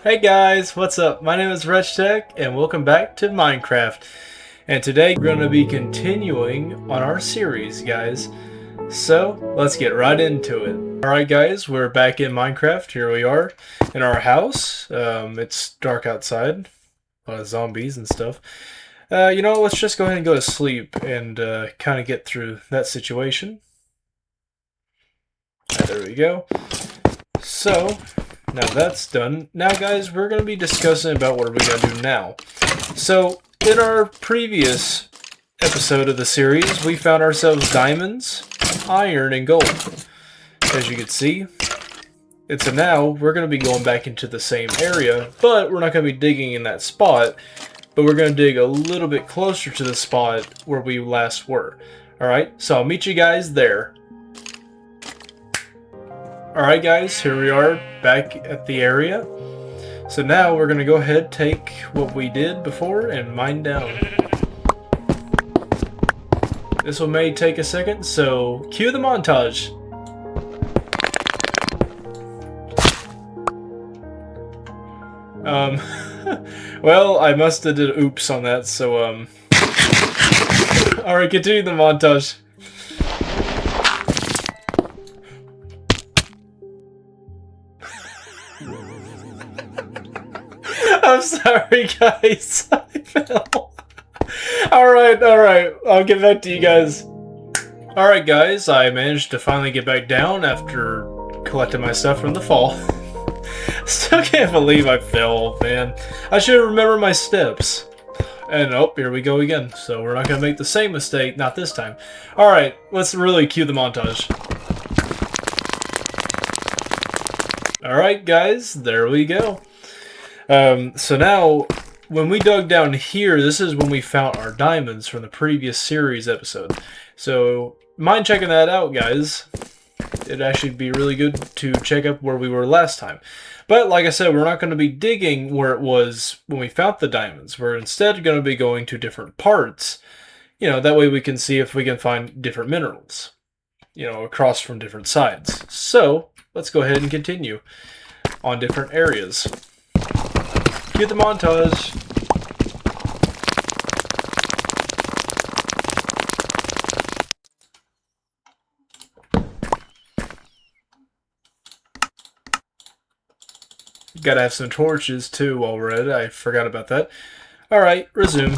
Hey guys, what's up? My name is RegTech and welcome back to Minecraft. And today we're going to be continuing on our series, guys. So let's get right into it. Alright guys, we're back in Minecraft. Here we are in our house. It's dark outside. A lot of zombies and stuff. Let's just go ahead and go to sleep and kind of get through that situation. There we go. So, now that's done. Now guys, we're going to be discussing about what are we going to do now. So, in our previous episode of the series, we found ourselves diamonds, iron, and gold. As you can see. And so now, we're going to be going back into the same area, but we're not going to be digging in that spot, but we're going to dig a little bit closer to the spot where we last were. Alright, so I'll meet you guys there. Alright guys, here we are back at the area. So now we're going to go ahead, take what we did before and mine down. This one may take a second, so cue the montage. Well, I must have did oops on that, so Alright, continue the montage. I'm sorry, guys. I fell. Alright, I'll get back to you guys. Alright, guys, I managed to finally get back down after collecting my stuff from the fall. Still can't believe I fell, man. I should remember my steps. And oh, here we go again. So we're not going to make the same mistake, not this time. Alright, let's really cue the montage. Alright, guys, there we go. So now, when we dug down here, this is when we found our diamonds from the previous series episode. So, mind checking that out, guys. It'd actually be really good to check up where we were last time. But, like I said, we're not going to be digging where it was when we found the diamonds. We're instead going to be going to different parts. You know, that way we can see if we can find different minerals. You know, across from different sides. So, let's go ahead and continue on different areas. Cue the montage. Gotta have some torches too while we're at it. I forgot about that. Alright, resume.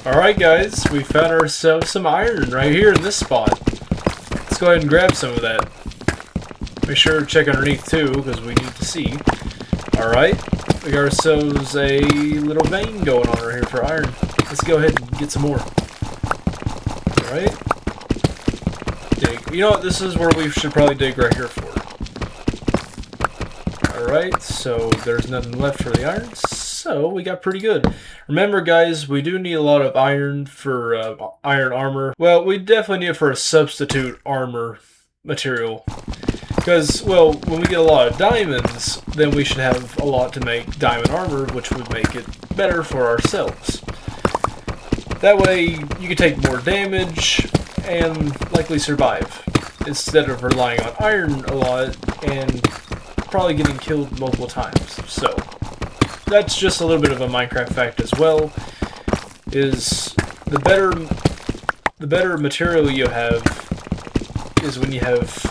Alright guys, we found ourselves some iron right here in this spot. Let's go ahead and grab some of that. Make sure to check underneath too, because we need to see. Alright, we got ourselves a little vein going on right here for iron. Let's go ahead and get some more. Alright. Dig. You know what, this is where we should probably dig right here for. Alright, so there's nothing left for the iron. So we got pretty good. Remember guys, we do need a lot of iron for iron armor. Well, we definitely need it for a substitute armor material. Because, well, when we get a lot of diamonds, then we should have a lot to make diamond armor, which would make it better for ourselves. That way, you can take more damage and likely survive, instead of relying on iron a lot and probably getting killed multiple times. So, that's just a little bit of a Minecraft fact as well, is the better material you have is when you have,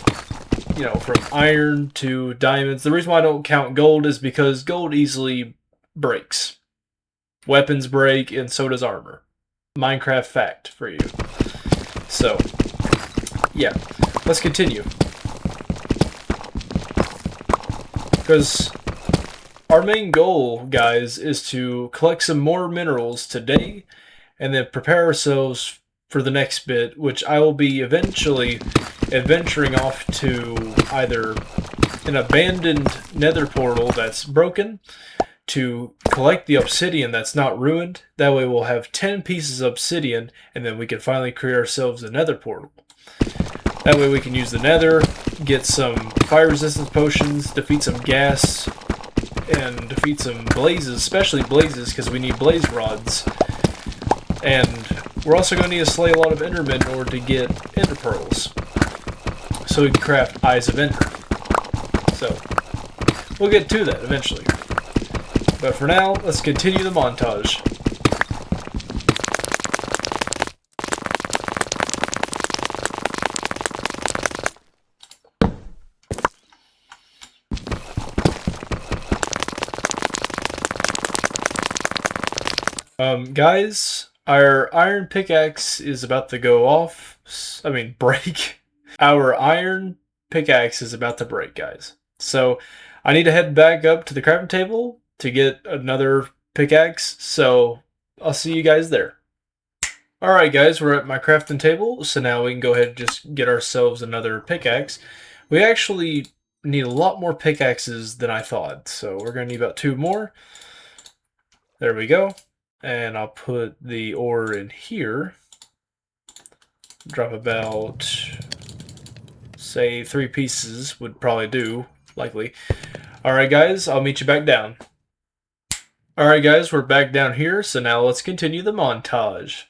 you know, from iron to diamonds. The reason why I don't count gold is because gold easily breaks. Weapons break, and so does armor. Minecraft fact for you. So, yeah, let's continue. Because our main goal, guys, is to collect some more minerals today and then prepare ourselves for the next bit, which I will be eventually adventuring off to either an abandoned nether portal that's broken to collect the obsidian that's not ruined. That way we'll have 10 pieces of obsidian and then we can finally create ourselves a nether portal. That way we can use the nether, get some fire resistance potions, defeat some ghast, and defeat some blazes, especially blazes, because we need blaze rods. And we're also going to need to slay a lot of endermen in order to get ender pearls, so we can craft Eyes of Ender. So we'll get to that eventually. But for now, let's continue the montage. Guys, our iron pickaxe is about to go off. Break. Our iron pickaxe is about to break, guys. So I need to head back up to the crafting table to get another pickaxe. So I'll see you guys there. Alright guys, we're at my crafting table. So now we can go ahead and just get ourselves another pickaxe. We actually need a lot more pickaxes than I thought. So we're going to need about 2 more. There we go. And I'll put the ore in here. Drop about, say, 3 pieces would probably do, likely. Alright guys, I'll meet you back down. Alright guys, we're back down here, so now let's continue the montage.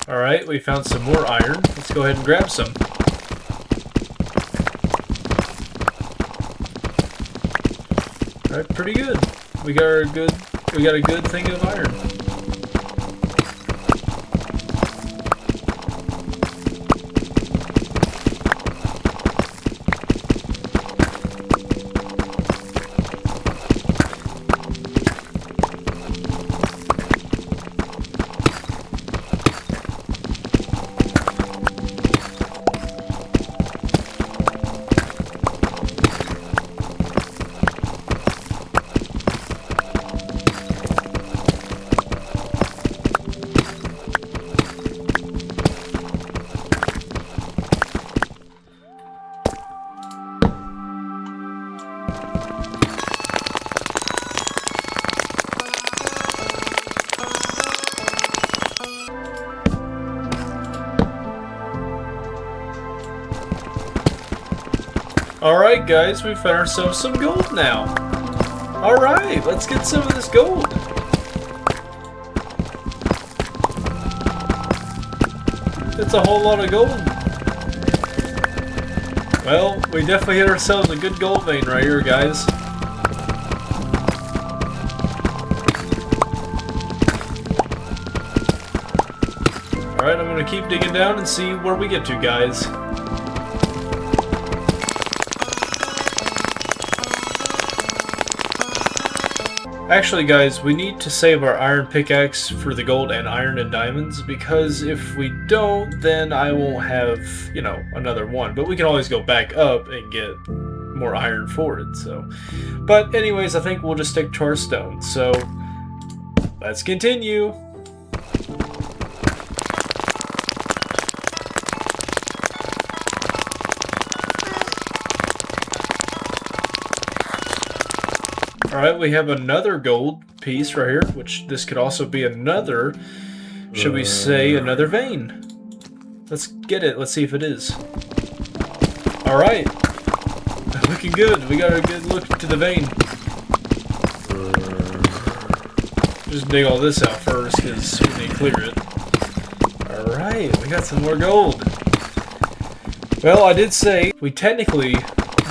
Alright, we found some more iron. Let's go ahead and grab some. Alright, pretty good. We got a good thing of iron. Alright guys, we found ourselves some gold now. Alright, let's get some of this gold. It's a whole lot of gold. Well, we definitely hit ourselves a good gold vein right here, guys. Alright, I'm gonna keep digging down and see where we get to, guys. Actually guys, we need to save our iron pickaxe for the gold and iron and diamonds, because if we don't, then I won't have, you know, another one. But we can always go back up and get more iron for it, so. But anyways, I think we'll just stick to our stone. So, let's continue. Alright, we have another gold piece right here, which this could also be another, should we say, another vein. Let's get it. Let's see if it is. Alright. Looking good. We got a good look to the vein. Just dig all this out first, because we need to clear it. Alright, we got some more gold. Well, I did say we technically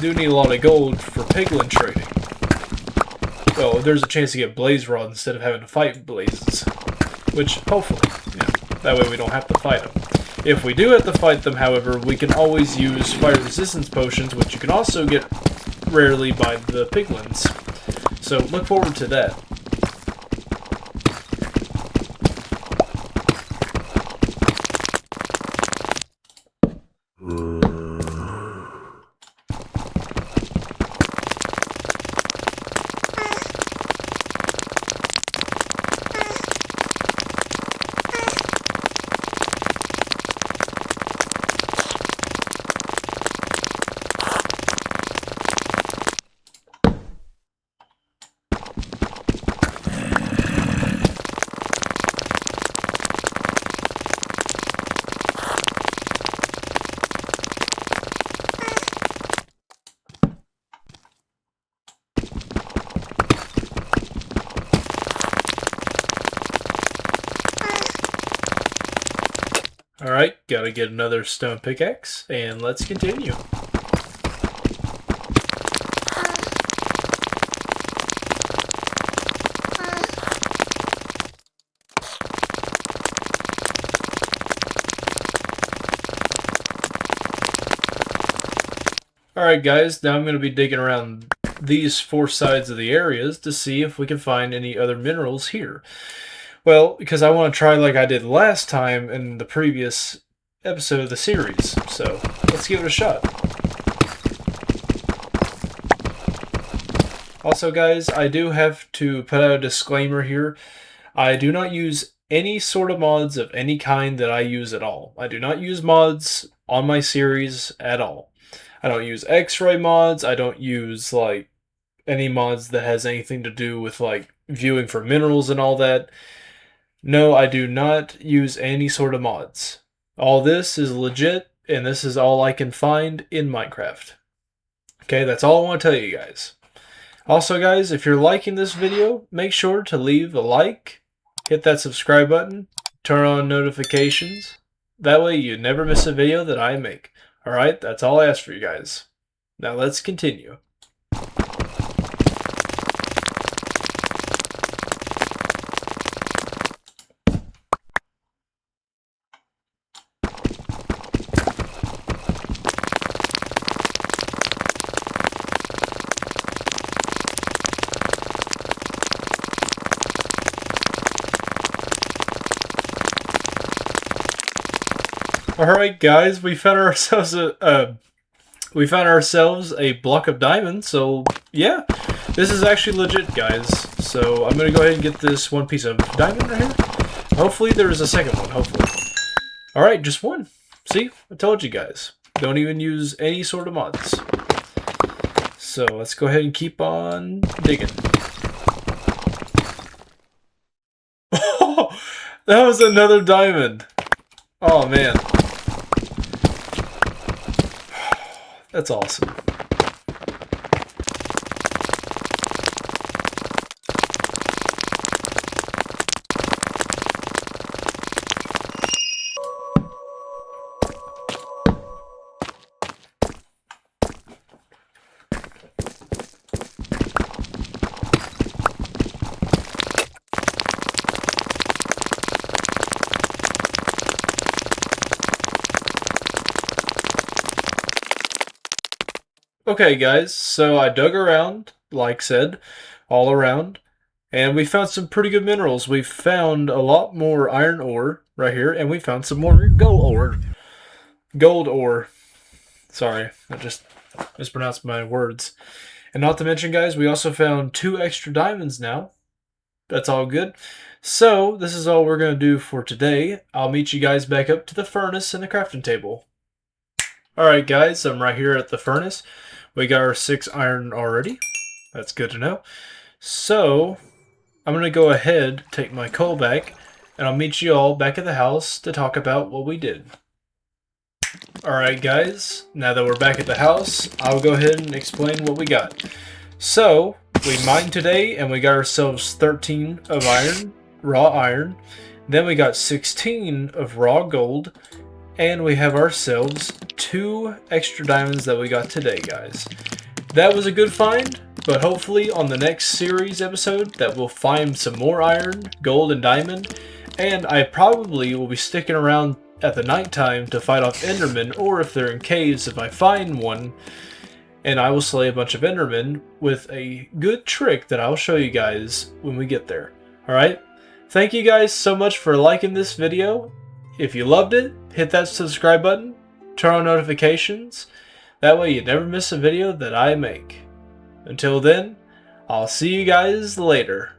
do need a lot of gold for piglin trading. Well, there's a chance to get blaze rod instead of having to fight blazes. Which, hopefully, that way we don't have to fight them. If we do have to fight them, however, we can always use fire resistance potions, which you can also get rarely by the piglins. So, look forward to that. Alright, gotta get another stone pickaxe, and let's continue. Alright guys, now I'm going to be digging around these 4 sides of the areas to see if we can find any other minerals here. Well, because I want to try like I did last time in the previous episode of the series, so let's give it a shot. Also guys, I do have to put out a disclaimer here. I do not use any sort of mods of any kind that I use at all. I do not use mods on my series at all. I don't use X-ray mods. I don't use like any mods that has anything to do with like viewing for minerals and all that. No, I do not use any sort of mods. All this is legit, and this is all I can find in Minecraft. Okay, that's all I want to tell you guys. Also guys, if you're liking this video, make sure to leave a like, hit that subscribe button, turn on notifications. That way you never miss a video that I make. Alright, that's all I ask for you guys. Now let's continue. Alright guys, we found ourselves a block of diamonds, so yeah, this is actually legit guys. So I'm gonna go ahead and get this one piece of diamond right here. Hopefully there's a second one, hopefully. Alright, just one. See, I told you guys. Don't even use any sort of mods. So let's go ahead and keep on digging. Oh, that was another diamond. Oh man. That's awesome. Okay guys, so I dug around, like said, all around, and we found some pretty good minerals. We found a lot more iron ore right here, and we found some more gold ore. Sorry, I just mispronounced my words. And not to mention guys, we also found 2 extra diamonds now. That's all good. So this is all we're going to do for today. I'll meet you guys back up to the furnace and the crafting table. Alright guys, I'm right here at the furnace. We got our 6 iron already. That's good to know. So, I'm going to go ahead, take my coal back, and I'll meet you all back at the house to talk about what we did. Alright guys, now that we're back at the house, I'll go ahead and explain what we got. So, we mined today and we got ourselves 13 of iron, raw iron. Then we got 16 of raw gold. And we have ourselves 2 extra diamonds that we got today, guys. That was a good find, but hopefully on the next series episode that we'll find some more iron, gold, and diamond. And I probably will be sticking around at the nighttime to fight off Endermen, or if they're in caves, if I find one. And I will slay a bunch of Endermen with a good trick that I'll show you guys when we get there. Alright? Thank you guys so much for liking this video. If you loved it, hit that subscribe button, turn on notifications. That way you never miss a video that I make. Until then, I'll see you guys later.